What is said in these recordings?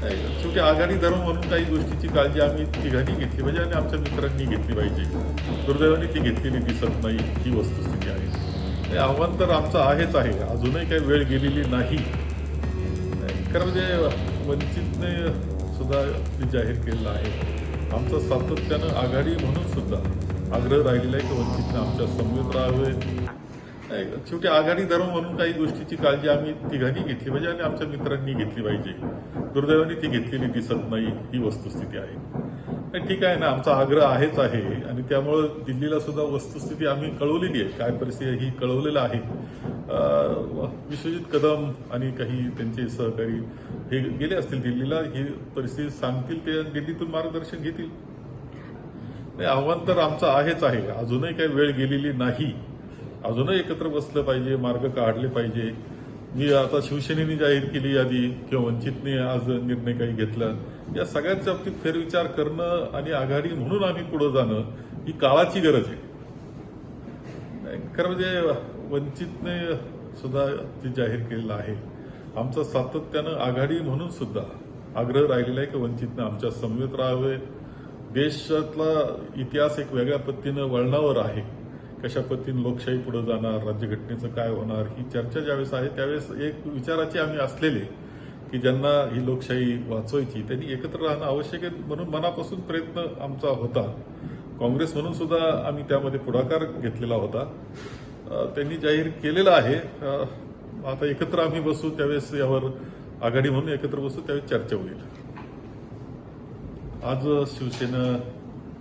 शेवटी आघाडी धर्म म्हणून काही गोष्टीची काळजी आम्ही तिघांनी घेतली पाहिजे आणि आमच्या मित्रांनी घेतली पाहिजे. दुर्दैवाने ती घेतलेली दिसत नाही, ही वस्तुस्थिती आहे. हे आव्हान तर आमचं आहेच आहे, अजूनही काही वेळ गेलेली नाही. खरं म्हणजे वंचितने सुद्धा जाहीर केलेलं आहे. आमचं सातत्यानं आघाडी म्हणून सुद्धा आग्रह राहिलेला आहे की वंचितने आमच्या समवेत राहावे. शेवटी आघाडी धर्म म्हणून काही गोष्टीची काळजी आम्ही तिघांनी घेतली पाहिजे आणि आमच्या मित्रांनी घेतली पाहिजे. दुर्दैवाने ती घेतलेली दिसत नाही, ही वस्तुस्थिती आहे. ठीक आहे ना, आमचा आग्रह आहेच आहे आणि त्यामुळं दिल्लीला सुद्धा वस्तुस्थिती आम्ही कळवलेली आहे. काय परिस्थिती आहे ही कळवलेलं आहे. विश्वजित कदम आणि काही त्यांचे सहकारी हे गेले असतील दिल्लीला, ही परिस्थिती सांगतील, ते दिल्लीतून मार्गदर्शन घेतील. आव्हान तर आमचं आहेच आहे, अजूनही काही वेळ गेलेली नाही. अजूनही एकत्र बसलं पाहिजे, मार्ग काढले पाहिजे. मी आता शिवसेनेने जाहीर केली यादी किंवा वंचितने आज निर्णय काही घेतला, या सगळ्यांच्या बाबतीत फेरविचार करणं आणि आघाडी म्हणून आम्ही पुढे जाणं ही काळाची गरज आहे. खरं म्हणजे वंचितने सुद्धा ते जाहीर केलेलं आहे. आमचं सातत्यानं आघाडी म्हणून सुद्धा आग्रह राहिलेला आहे की वंचितने आमच्या समवेत राहावे. देशातला इतिहास एक वेगळ्या पद्धतीनं वळणावर आहे. कशा पद्धतीने लोकशाही पुढे जाणार, राज्यघटनेचं काय होणार, ही चर्चा ज्यावेळेस आहे त्यावेळेस एक विचाराची आम्ही असलेले की ज्यांना ही लोकशाही वाचवायची त्यांनी एकत्र राहणं आवश्यक आहे, म्हणून मनापासून प्रयत्न आमचा होता. काँग्रेस म्हणून सुद्धा आम्ही त्यामध्ये पुढाकार घेतलेला होता. त्यांनी जाहीर केलेलं आहे. आता एकत्र आम्ही बसू, त्यावेळेस यावर आघाडी म्हणून एकत्र बसू, त्यावेळेस चर्चा होईल. आज शिवसेना,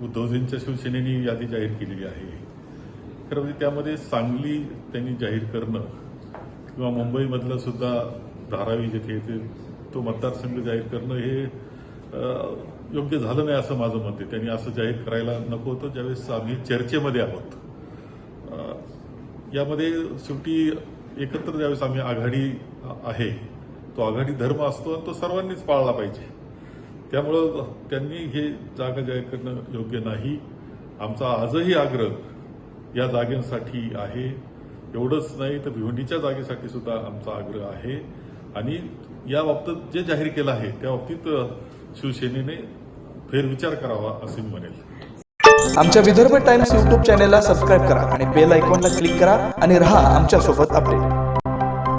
उद्धवजींच्या शिवसेनेने यादी जाहीर केलेली आहे. खरं म्हणजे त्यामध्ये सांगली त्यांनी जाहीर करणं किंवा मुंबईमधलं सुद्धा धारावी जिथे येते तो मतदारसंघ जाहीर करणं हे योग्य झालं नाही असं माझं मत आहे. त्यांनी असं जाहीर करायला नको होतं. ज्यावेळेस आम्ही चर्चेमध्ये आहोत, यामध्ये शेवटी एकत्र ज्यावेळेस आम्ही आघाडी आहे, तो आघाडी धर्म असतो आणि तो सर्वांनीच पाळला पाहिजे. त्यामुळं त्यांनी हे जागा जाहीर करणं योग्य नाही. आमचा आजही आग्रह या जागेसाठी आहे. एवढंच नाही तर भिवंडीच्या जागेसाठी सुद्धा आमचा आग्रह आहे आणि या बाबतीत जे जाहीर केलं आहे त्या बाबतीत शिवसेनेने फेरविचार करावा असे मी म्हणेल. आमच्या विदर्भ टाइम्स YouTube चॅनेलला सबस्क्राईब करा आणि बेल आयकॉनला क्लिक करा आणि रहा आमच्या सोबत अपडेट.